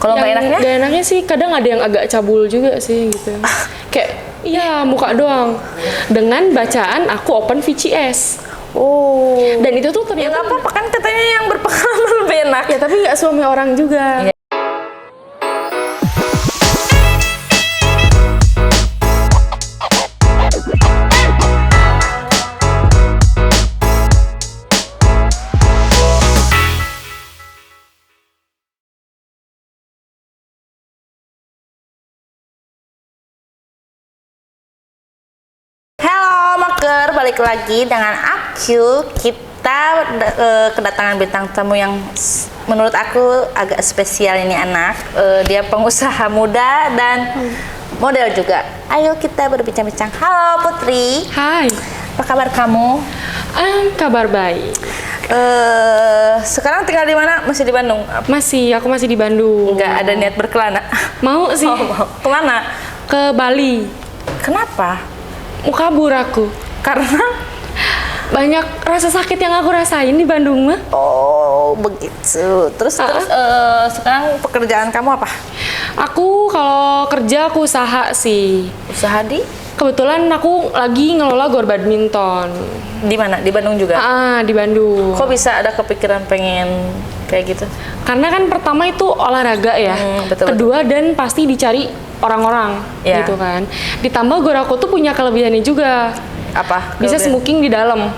Kalau nggak enaknya? Nggak enaknya sih kadang ada yang agak cabul juga sih gitu. Kayak iya muka doang. Dengan bacaan aku open VCS. Oh. Dan itu tuh Ya ternyata nggak apa-apa kan katanya yang berpengalaman lebih enak. ya tapi nggak suami orang juga. Iya. Halo Maker, balik lagi dengan aku. Kita kedatangan bintang tamu yang menurut aku agak spesial ini anak. Dia pengusaha muda dan model juga. Ayo kita berbincang-bincang. Halo Putri. Hai. Apa kabar kamu? Kabar baik. Sekarang tinggal di mana? Masih di Bandung? Aku masih di Bandung. Nggak ada niat berkelana? Mau sih. Oh, mau. Kemana? Ke Bali. Kenapa? Mau kabur aku. Karena? Banyak rasa sakit yang aku rasain di Bandung mah. Oh begitu. Terus sekarang pekerjaan kamu apa? Aku kalau kerja aku usaha sih. Usaha di? Kebetulan aku lagi ngelola gor badminton. Di mana? Di Bandung juga? Di Bandung. Kok bisa ada kepikiran pengen kayak gitu? Karena kan pertama itu olahraga ya. Betul, Kedua dan pasti dicari orang-orang Ya. gitu kan. Ditambah gor aku tuh punya kelebihannya juga. Apa? Bisa smoking di dalam.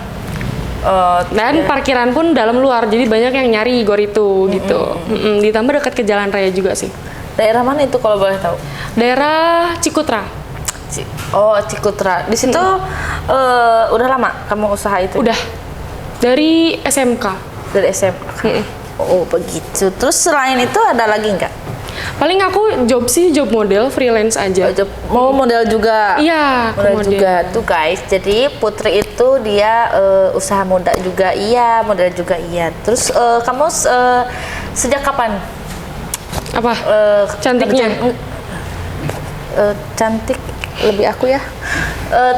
Dan parkiran pun dalam luar. Jadi banyak yang nyari gor itu gitu. Ditambah dekat ke jalan raya juga sih. Daerah mana itu kalau boleh tahu? Daerah Cikutra. Cikutra. Di situ udah lama kamu usaha itu? Udah. Dari SMK. Dari SMA. Oh begitu. Terus selain itu ada lagi nggak? Paling aku job model freelance aja. Mau model juga? Iya, aku model juga tuh guys. Jadi Putri itu dia usaha muda juga iya, model juga iya. Terus kamu sejak kapan? Apa? Cantiknya? Cantik lebih aku ya.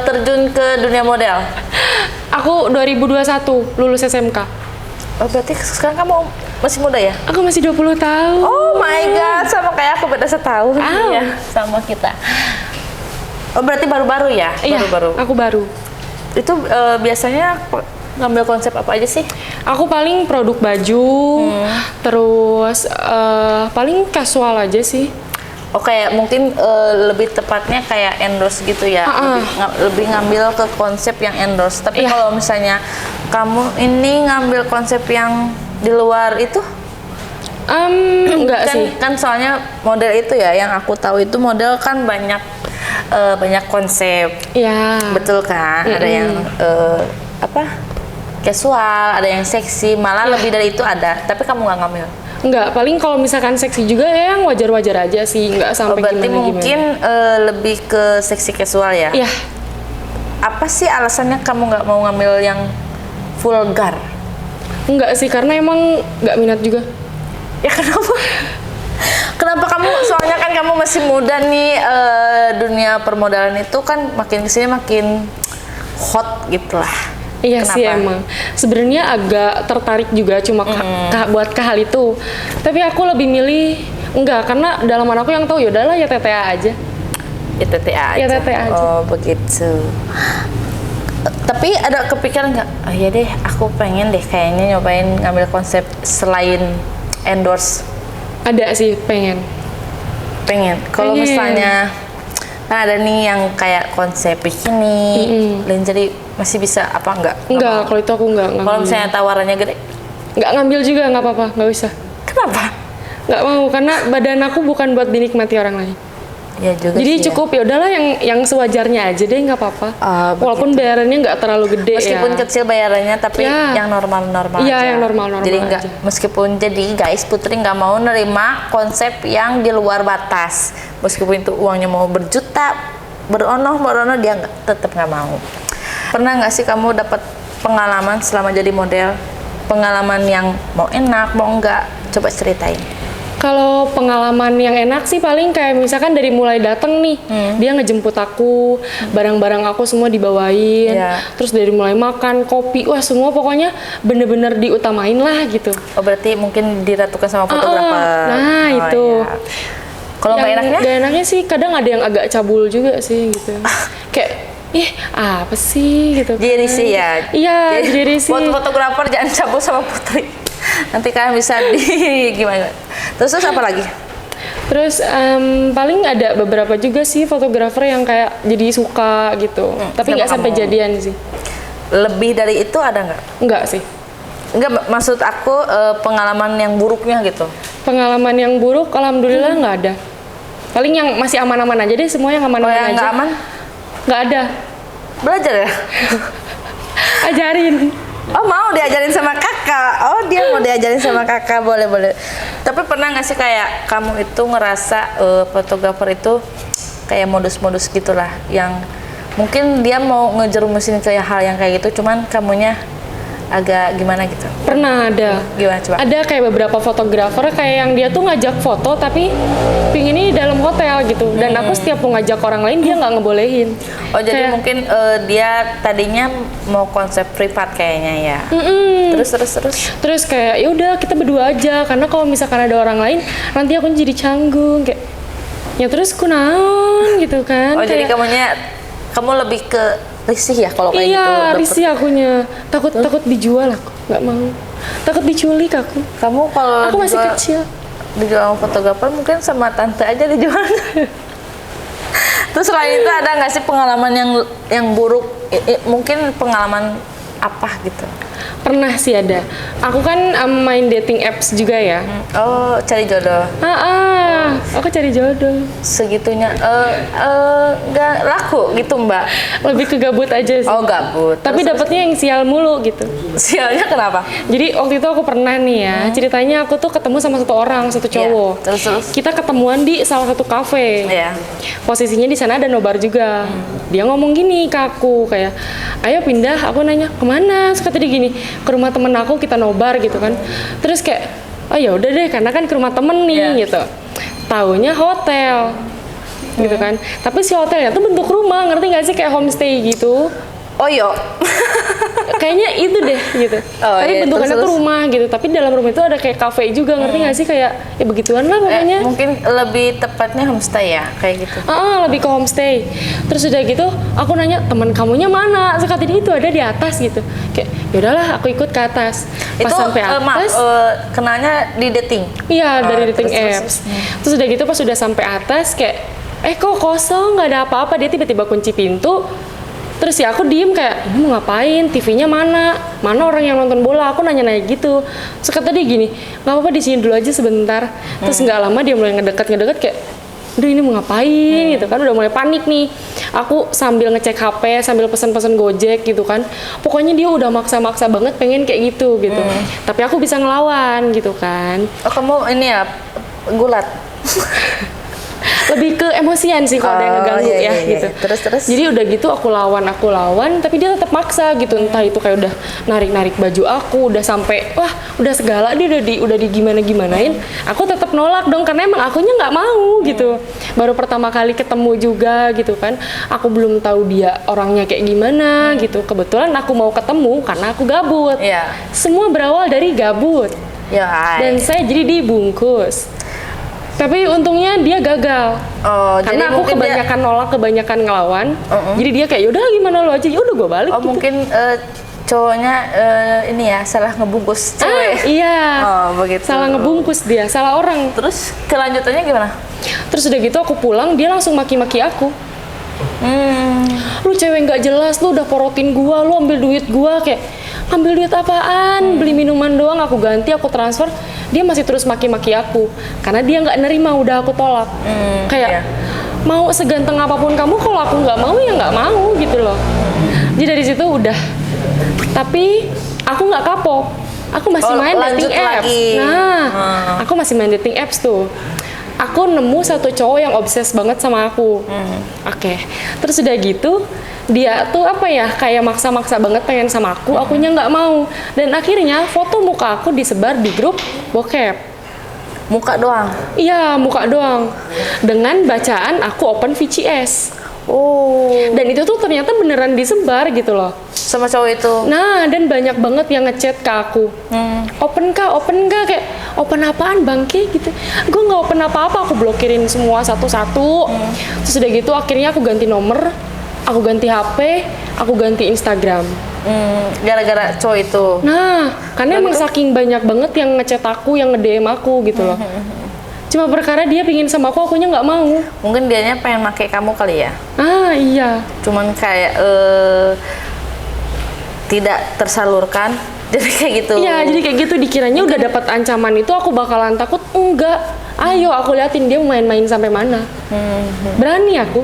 Terjun ke dunia model. Aku 2021 lulus SMK. Oh, berarti sekarang kamu masih muda ya? Aku masih 20 tahun. Oh my god, sama kayak aku beda setahun. Iya, sama kita. Oh, berarti baru-baru ya? Iya, baru-baru. aku baru. Itu biasanya ngambil konsep apa aja sih? Aku paling produk baju, terus paling casual aja sih. Oh, kayak mungkin lebih tepatnya kayak endorse gitu ya? Lebih ngambil ke konsep yang endorse. Tapi kalau misalnya kamu ini ngambil konsep yang di luar itu? Enggak sih. Kan soalnya model itu ya, yang aku tahu itu model kan banyak konsep. Iya. Betul kan? Ada yang casual, ada yang seksi, malah lebih dari itu ada. Tapi kamu nggak ngambil? Enggak, paling kalau misalkan seksi juga ya yang wajar-wajar aja sih, nggak sampai berarti gimana-gimana. mungkin lebih ke seksi casual ya? Iya. Apa sih alasannya kamu nggak mau ngambil yang vulgar? Enggak sih, karena emang nggak minat juga. Ya kenapa? Kenapa kamu? Soalnya kan kamu masih muda nih, dunia permodalan itu kan makin kesini makin hot gitu lah. Iya. Kenapa? Sih emang. Sebenarnya agak tertarik juga cuma buat ke hal itu. Tapi aku lebih milih enggak, karena dalam aku yang tahu ya udahlah ya TTA aja. Ya TTA aja. Ya TTA aja. Oh begitu. Tapi ada kepikiran nggak? Oh iya deh, aku pengen deh kayaknya nyobain ngambil konsep selain endorse. Ada sih, pengen. Kalau misalnya kan ada nih yang kayak konsep bikini, lingerie masih bisa apa enggak? Enggak, kalau itu aku enggak. Kalau misalnya tawarannya gede? Enggak ngambil juga, nggak apa-apa, nggak usah. Kenapa? Nggak mau, karena badan aku bukan buat dinikmati orang lain. Ya juga. Jadi sih, cukup ya udahlah yang sewajarnya aja deh, nggak apa-apa. Walaupun bayarannya nggak terlalu gede. Meskipun ya. kecil bayarannya, tapi yang normal-normal aja. Iya, yang normal-normal. Jadi aja. meskipun guys, Putri nggak mau nerima konsep yang di luar batas. Meskipun itu uangnya mau berjuta, beronoh dia tetap nggak mau. Pernah nggak sih kamu dapat pengalaman selama jadi model? Pengalaman yang mau enak, mau enggak? Coba ceritain. Kalau pengalaman yang enak sih paling kayak misalkan dari mulai datang nih, dia ngejemput aku, barang-barang aku semua dibawain, Iya. terus dari mulai makan, kopi, wah semua pokoknya bener-bener diutamain lah gitu. Oh berarti mungkin diratukan sama fotografer. Nah, Oh, itu. iya. Kalau nggak Yang enaknya? nggak enaknya sih kadang ada yang agak cabul juga sih gitu. Kayak, apa sih gitu. Jadi sih ya. Iya, jadi sih. Buat fotografer jangan cabul sama Putri. Nanti kalian bisa di gimana? Terus apa lagi? Terus paling ada beberapa juga sih fotografer yang kayak jadi suka gitu. Tapi sama nggak sampai kamu? jadian sih. Lebih dari itu ada nggak? Enggak sih. Enggak, maksud aku pengalaman yang buruknya gitu. Pengalaman yang buruk, alhamdulillah nggak ada. Paling yang masih aman-aman aja deh, semua yang Kalau aman-aman yang aja. nggak aman, Nggak ada. belajar ya? Ajarin. Oh mau diajarin sama kakak? Oh dia mau diajarin sama kakak, boleh boleh. Tapi pernah nggak sih kayak kamu itu ngerasa fotografer itu kayak modus-modus gitulah, yang mungkin dia mau ngejerumusin ke hal yang kayak gitu, cuman kamunya agak gimana gitu? Pernah ada. Gimana coba? Ada kayak beberapa fotografer kayak yang dia tuh ngajak foto tapi pinginnya di dalam hotel gitu. Dan aku setiap mau ngajak orang lain dia nggak ngebolehin. Oh jadi Kayak, mungkin dia tadinya mau konsep privat kayaknya ya. Terus. kayak ya udah kita berdua aja karena kalau misalkan ada orang lain nanti aku jadi canggung kayak ya terus kunaon gitu kan. Oh jadi Kayak, kamu lebih ke risih ya kalau kayak gitu? iya, risih akunya. Takut dijual aku, nggak mau. Takut diculik aku. Kamu kalau Aku masih kecil. dijual sama fotografer mungkin sama tante aja dijual. Terus selain itu ada nggak sih pengalaman yang buruk? Mungkin pengalaman apa gitu? Pernah sih ada. Aku kan main dating apps juga ya. Oh cari jodoh Aku cari jodoh. segitunya nggak laku gitu mbak? Lebih ke gabut aja sih. Oh gabut. Tapi Terus- dapatnya yang sial mulu gitu. sialnya kenapa? Jadi waktu itu aku pernah nih ya, ceritanya aku tuh ketemu sama satu orang, satu cowok. Iya, terus. Kita ketemuan di salah satu kafe. Iya. Posisinya di sana ada nobar juga. Dia ngomong gini ke aku kayak, ayo pindah. Aku nanya kemana? Terus kata dia gini, ke rumah temen aku kita nobar gitu kan. Terus kayak, oh ya udah deh, karena kan ke rumah temen nih Iya. gitu. Taunya hotel gitu kan. Tapi si hotelnya tuh bentuk rumah, ngerti nggak sih kayak homestay gitu. Oh yo. Kayaknya itu deh gitu. Oh, Tapi iya, bentukannya terus. tuh rumah gitu. Tapi dalam rumah itu ada kayak cafe juga, ngerti nggak sih kayak ya begituan lah pokoknya. Mungkin lebih tepatnya homestay ya kayak gitu. Lebih ke homestay. Terus udah gitu, aku nanya teman kamunya mana? Terus kata dia itu ada di atas gitu. Kayak yaudahlah, aku ikut ke atas. Pas Itu sampai maaf, atas, kenalnya di dating. iya dari dating terus. apps. Terus udah gitu pas udah sampai atas kayak, kok kosong nggak ada apa-apa. Dia tiba-tiba kunci pintu. Terus ya aku diem kayak, ini mau ngapain? TV-nya mana? Mana orang yang nonton bola? Aku nanya-nanya gitu. Terus kata dia gini, nggak apa-apa di sini dulu aja sebentar. Terus nggak lama dia mulai ngedeket kayak, aduh ini mau ngapain gitu kan, udah mulai panik nih. Aku sambil ngecek HP, sambil pesen-pesen Gojek gitu kan. Pokoknya dia udah maksa-maksa banget pengen kayak gitu. Tapi aku bisa ngelawan gitu kan. Oh kamu ini ya gulat. Lebih ke emosian sih kalau ada yang ngeganggu iya, ya iya. gitu. Terus. Jadi udah gitu aku lawan, tapi dia tetap maksa gitu. Entah itu kayak udah narik baju aku, udah sampai wah udah segala dia udah di gimanain. Aku tetap nolak dong karena emang akunya nggak mau gitu. Baru pertama kali ketemu juga gitu kan. Aku belum tahu dia orangnya kayak gimana gitu. Kebetulan aku mau ketemu karena aku gabut. Iya. Semua berawal dari gabut. Ya. hai. Dan saya jadi dibungkus. Tapi untungnya dia gagal. Oh, jadi Karena aku mungkin kebanyakan nolak, kebanyakan ngelawan. Jadi dia kayak yaudah gimana lo aja, yaudah gue balik. Oh gitu. mungkin cowoknya ini ya salah ngebungkus cewek. Iya. Oh begitu. Salah ngebungkus dia, salah orang. Terus kelanjutannya gimana? Terus udah gitu aku pulang, dia langsung maki-maki aku. Lu cewek nggak jelas, lu udah porotin gua, lu ambil duit gua kayak ambil duit apaan? Beli minuman doang aku ganti, aku transfer. Dia masih terus maki-maki aku karena dia nggak nerima udah aku tolak. Kayak iya. mau seganteng apapun kamu, kalau aku nggak mau ya nggak mau gitu loh. Jadi dari situ udah. Tapi aku nggak kapok. Aku masih main lanjut dating apps. lagi. Nah, aku masih main dating apps tuh. Aku nemu satu cowok yang obses banget sama aku. Oke. Terus udah gitu, dia tuh apa ya, kayak maksa-maksa banget pengen sama aku, akunya nggak mau. Dan akhirnya foto muka aku disebar di grup bokep. Muka doang. Iya, muka doang. Dengan bacaan aku open VCS. Oh. Dan itu tuh ternyata beneran disebar gitu loh. Sama cowok itu. Nah, dan banyak banget yang ngechat ke aku. Open kah? Kayak, open apaan bangke gitu. Gue nggak open apa-apa, aku blokirin semua satu-satu. Terus udah gitu akhirnya aku ganti nomor, aku ganti HP, aku ganti Instagram. Gara-gara cowok itu. Nah, karena emang saking banyak banget yang ngechat aku, yang nge-DM aku gitu loh. Cuma perkara dia pingin sama aku, akunya nggak mau. Mungkin dianya pengen pakai kamu kali ya. Ah, iya. Cuman kayak tidak tersalurkan. Jadi kayak gitu. Iya, jadi kayak gitu dikiranya udah dapat ancaman itu aku bakalan takut. Enggak. Ayo aku liatin dia main-main sampai mana. Berani aku.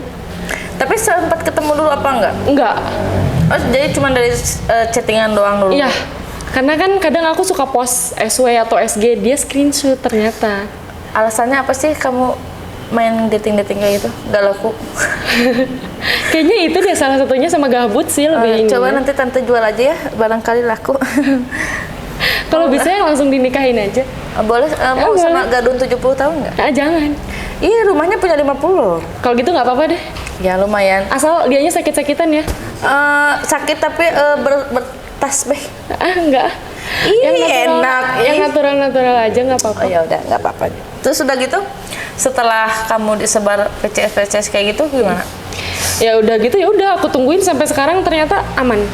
Tapi sempat ketemu dulu apa enggak? Enggak. Oh, jadi cuma dari chattingan doang dulu. Iya. Karena kan kadang aku suka post SW atau SG, dia screenshot ternyata. Alasannya apa sih kamu main dating kayak gitu? Gak laku. Kayaknya itu deh salah satunya sama gabut sih lebih ini. Coba nanti tante jual aja ya, barangkali laku. Kalau bisa yang langsung dinikahin aja. Boleh, mau sama gadun 70 tahun nggak? Ah, jangan. Iya, rumahnya punya 50. Kalau gitu nggak apa-apa deh. Ya lumayan. Asal dianya sakit-sakitan ya. Sakit tapi bertasbih. Ah, enggak. Ih, enak. Yang natural-natural aja nggak apa-apa. Oh ya udah, nggak apa-apa. Terus udah gitu, setelah kamu disebar PCS kayak gitu gimana? Ya udah gitu, ya udah aku tungguin sampai sekarang ternyata aman.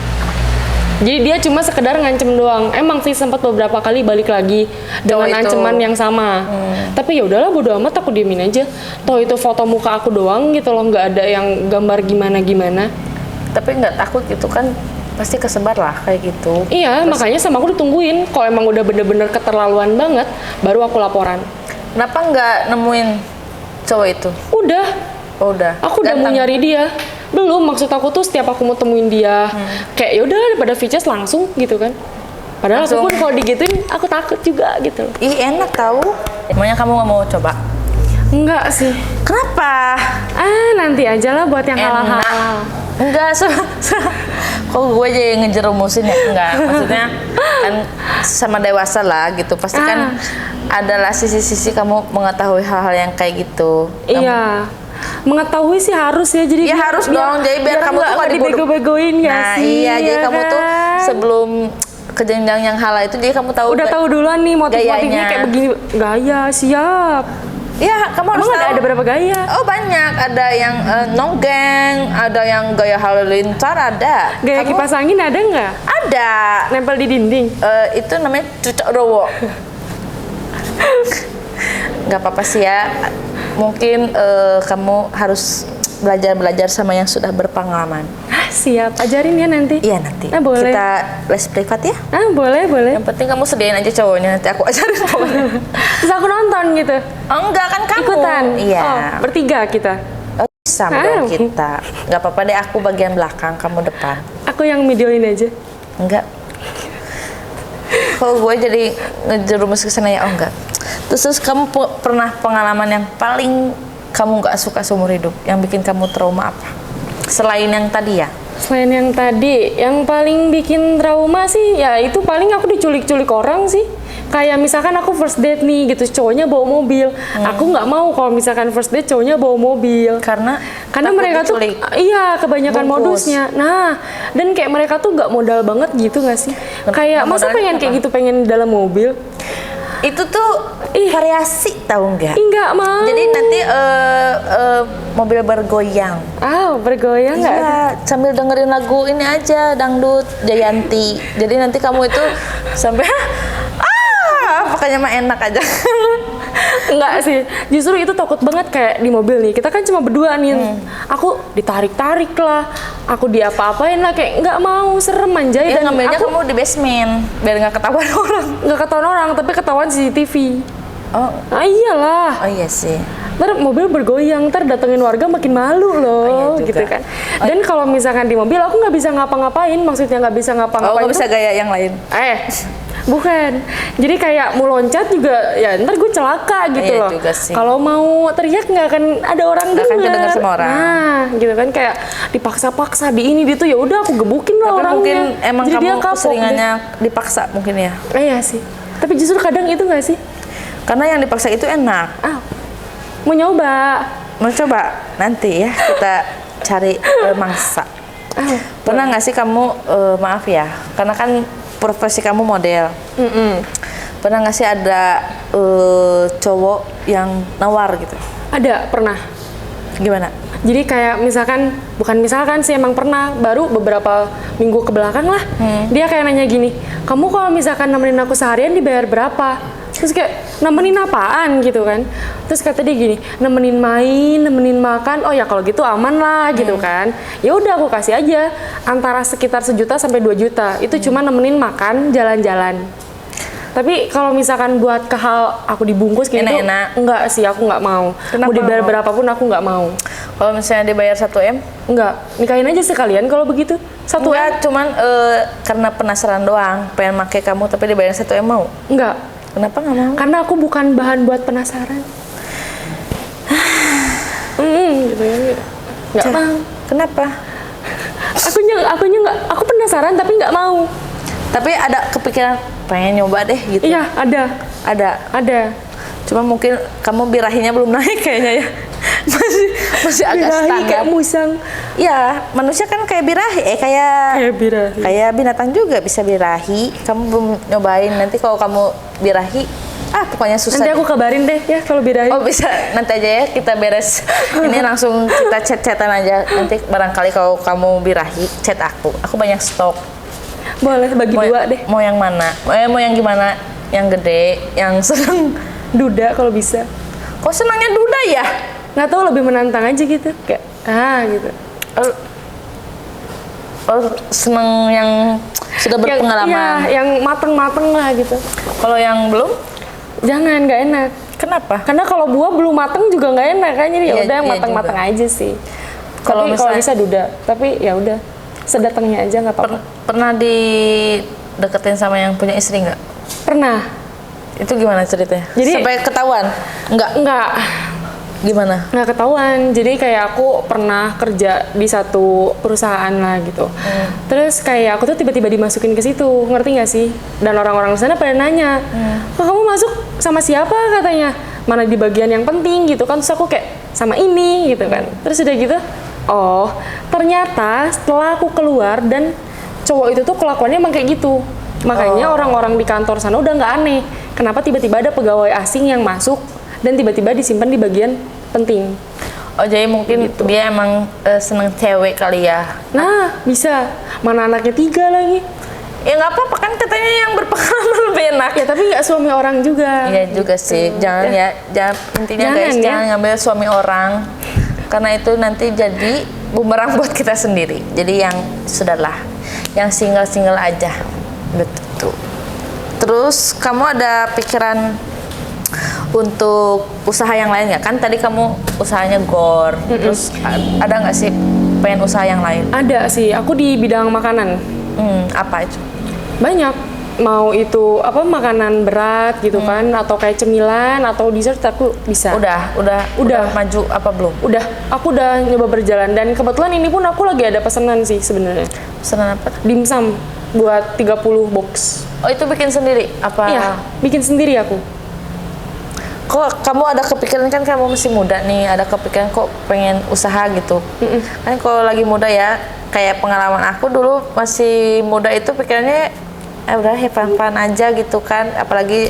Jadi dia cuma sekedar ngancem doang. Emang sih sempat beberapa kali balik lagi dengan ancaman yang sama. Tapi ya udahlah, bodo amat, aku diemin aja. Toh itu foto muka aku doang gitu loh, nggak ada yang gambar gimana-gimana. Tapi nggak takut gitu kan? Pasti kesebar lah kayak gitu. Iya, makanya sama aku ditungguin. Kalau emang udah bener-bener keterlaluan banget, baru aku laporan. Kenapa nggak nemuin cowok itu? Udah. Oh, udah. Aku udah mau nyari dia. Belum, maksud aku tuh setiap aku mau temuin dia, kayak yaudah daripada VCS langsung gitu kan. Padahal aku pun kalau digituin, aku takut juga gitu loh. Ih, enak tahu. Emangnya kamu nggak mau coba? Enggak sih. Kenapa? Nanti aja lah buat yang halal-halal. Enggak, kok gue jadi ngejerumusin ya? Enggak, maksudnya kan sama dewasa lah gitu. Pasti kan adalah sisi-sisi kamu mengetahui hal-hal yang kayak gitu. Iya. Mengetahui sih harus ya, jadi ya harus dong, jadi biar kamu tuh nggak dibego-begoin ya nah, sih. Iya, jadi kamu tuh sebelum ke jenjang yang halal itu, jadi kamu tahu udah tahu duluan nih motif-motifnya kayak begini. Gaya, siap. Ya, kamu harus tahu. Ada berapa gaya? Oh, banyak. Ada yang nonggeng, ada yang gaya halilintar, ada. Gaya kipas angin ada nggak? Ada. Nempel di dinding? Itu namanya cucok rowo. Nggak apa-apa sih ya. Mungkin kamu harus belajar sama yang sudah berpengalaman. Siap, ajarin ya nanti. Iya, nanti. Boleh. Kita les privat ya. Boleh. Yang penting kamu sediain aja cowoknya, nanti aku ajarin pokoknya. Terus aku nonton gitu? Oh, enggak, kan kamu. Ikutan? Iya. Oh, bertiga kita? Oh, sama dong kita. Nggak apa-apa deh, aku bagian belakang, kamu depan. Aku yang videoin aja? Enggak. Kalau gue jadi ngejerumus ke sana ya, oh enggak. Terus kamu pernah pengalaman yang paling kamu nggak suka seumur hidup, yang bikin kamu trauma apa? Selain yang tadi ya? Selain yang tadi, yang paling bikin trauma sih, ya itu paling aku diculik-culik orang sih. Kayak misalkan aku first date nih gitu, cowoknya bawa mobil. Aku nggak mau kalau misalkan first date cowoknya bawa mobil. Karena mereka diculik. tuh, iya kebanyakan modusnya. Nah, dan kayak mereka tuh nggak modal banget gitu nggak sih? Kayak masa pengen kayak gitu, pengen dalam mobil? Itu tuh variasi, tahu nggak? Nggak mau. Jadi nanti mobil bergoyang. Bergoyang nggak? Iya, sambil dengerin lagu ini aja, dangdut Jayanti. Jadi nanti kamu itu sampai pokoknya mah enak aja. Enggak sih, justru itu takut banget kayak di mobil nih. Kita kan cuma berdua nih. Aku ditarik-tarik lah, aku diapa-apain lah, kayak nggak mau, serem anjay. Ya, dan ngambilnya kamu di basement biar nggak ketahuan orang. Nggak ketahuan orang, tapi ketahuan CCTV. Oh, iyalah. Oh iya sih. Ntar mobil bergoyang, ntar datengin warga makin malu loh, iya gitu kan. Dan kalau misalkan di mobil aku nggak bisa ngapa-ngapain, maksudnya nggak bisa ngapa-ngapain. Oh, nggak bisa gaya yang lain. Bukan, jadi kayak mau loncat juga, ya ntar gue celaka gitu loh. Kalau mau teriak nggak akan ada orang dengar. Nggak akan dengar sama orang. Nah, gitu kan kayak dipaksa-paksa di ini itu, ya udah aku gebukin lah orangnya. Mungkin emang jadi kamu keseringannya dipaksa mungkin ya. Iya sih. Tapi justru kadang itu nggak sih? Karena yang dipaksa itu enak. Ah, mau nyoba. Mau coba? Nanti ya kita cari mangsa. Pernah nggak sih kamu, maaf ya, karena kan profesi kamu model. Pernah nggak sih ada cowok yang nawar gitu? Ada, pernah. Gimana? Jadi kayak misalkan, bukan misalkan sih, emang pernah, baru beberapa minggu ke belakang lah, dia kayak nanya gini, kamu kalau misalkan nemenin aku seharian dibayar berapa? Terus kayak, nemenin apaan gitu kan? Terus kata dia gini, nemenin main, nemenin makan, oh ya kalau gitu aman lah gitu kan. Ya udah aku kasih aja, antara sekitar 1 juta sampai 2 juta, itu cuma nemenin makan, jalan-jalan. Tapi kalau misalkan buat ke hal aku dibungkus gitu, Enak-enak. enggak sih, aku nggak mau. Kenapa Mau dibayar nggak mau? berapapun aku nggak mau. Kalau misalnya dibayar 1 M? Enggak, nikahin aja sekalian kalau begitu. 1 M? Enggak, cuman karena penasaran doang, pengen make kamu tapi dibayar 1 M mau? Enggak, Kenapa nggak mau? karena aku bukan bahan buat penasaran. Gitu ya. Nggak mau. Kenapa? Akunya nggak, aku penasaran tapi nggak mau. Tapi ada kepikiran pengen nyoba deh gitu. Iya, Ada. ada. Cuma mungkin kamu birahinya belum naik kayaknya ya. masih agak Birahi standar. kayak musang. Ya, manusia kan kayak birahi, Kayak birahi. kayak binatang juga bisa birahi. Kamu belum nyobain, nanti kalau kamu birahi, pokoknya susah. Nanti aku kabarin deh ya kalau birahi. Oh bisa, nanti aja ya kita beres. Ini langsung kita chat-chatan aja. Nanti barangkali kalau kamu birahi, chat aku. Aku banyak stok. Boleh bagi dua deh. Mau yang mana? Mau yang gimana? Yang gede, yang seneng. Duda kalau bisa. Kok senangnya duda ya? Nggak tahu, lebih menantang aja gitu. Kayak gitu. Seneng yang sudah berpengalaman. Iya, yang mateng-mateng lah gitu. Kalau yang belum, Jangan, nggak enak. kenapa? Karena kalau buah belum mateng juga nggak enak kan, jadi ya Iya, udah yang iya mateng-mateng juga. aja sih. Kalau Tapi kalau misalnya- bisa duda, tapi ya udah sedatangnya aja nggak apa-apa. Pernah dideketin sama yang punya istri nggak? Pernah. Itu gimana ceritanya? Jadi- sampai ketahuan? Nggak Gimana? ketahuan. Jadi kayak aku pernah kerja di satu perusahaan lah gitu. Terus kayak aku tuh tiba-tiba dimasukin ke situ, ngerti nggak sih? Dan orang-orang di sana pada nanya, "Kok kamu masuk sama siapa?" katanya. Mana di bagian yang penting gitu kan? Terus aku kayak sama ini gitu kan. Terus udah gitu, oh ternyata setelah aku keluar dan cowok itu tuh kelakuannya emang kayak gitu. Makanya orang-orang di kantor sana udah nggak aneh. Kenapa tiba-tiba ada pegawai asing yang masuk dan tiba-tiba disimpan di bagian penting. Oh jadi mungkin dia emang seneng cewek kali ya? Nah, bisa. Mana anaknya 3 lagi. Ya nggak apa-apa kan, katanya yang berpengalaman lebih enak. Ya tapi nggak suami orang juga. Iya juga sih, jangan ya, intinya Jangan guys, ya. jangan ngambil suami orang, karena itu nanti jadi bumerang buat kita sendiri. Jadi yang sudahlah, yang single aja, betul. Terus kamu ada pikiran untuk usaha yang lain nggak? Kan tadi kamu usahanya gor, terus ada nggak sih pengen usaha yang lain? Ada sih, aku di bidang makanan. Apa itu? Banyak. Mau itu apa, makanan berat gitu kan, atau kayak cemilan atau dessert, aku bisa. Udah maju apa belum? Udah, aku udah nyoba berjalan dan kebetulan ini pun aku lagi ada pesanan sih sebenarnya. Pesanan apa? Dimsum buat 30 box. Oh itu bikin sendiri? Apa? Iya, bikin sendiri aku. Kok kamu ada kepikiran, kan kamu masih muda nih, ada kepikiran kok pengen usaha gitu? Kan kalau lagi muda ya, kayak pengalaman aku dulu masih muda itu pikirannya udah fun aja gitu kan, apalagi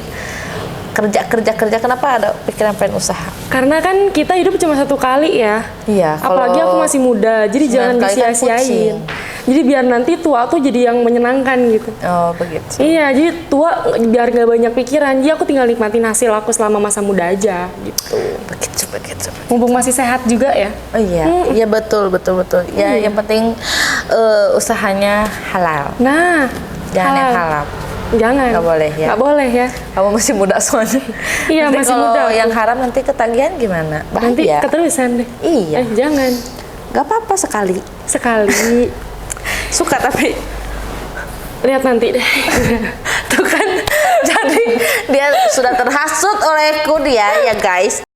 kerja, kenapa ada pikiran pengen usaha? Karena kan kita hidup cuma 1 kali ya. Iya, Apalagi aku masih muda, jadi 9 jangan kali kan disia-siain. kucing. Jadi biar nanti tua tuh jadi yang menyenangkan gitu. Oh begitu. Iya, jadi tua biar gak banyak pikiran. Jadi aku tinggal nikmatin hasil aku selama masa muda aja gitu. Begitu. Mumpung masih sehat juga ya. Oh iya, iya betul. Ya yang penting usahanya halal, Nah, jangan yang halal. Jangan. Nggak boleh ya? Nggak boleh ya. Kamu masih muda soalnya. Iya, Nanti masih kalau muda aku. yang haram nanti ketagihan gimana? Nanti Bahaya. keterusan deh. Iya. Jangan. Gak apa-apa sekali. Sekali. Suka tapi Lihat nanti deh. tuh kan. Jadi dia sudah terhasut olehku dia ya guys.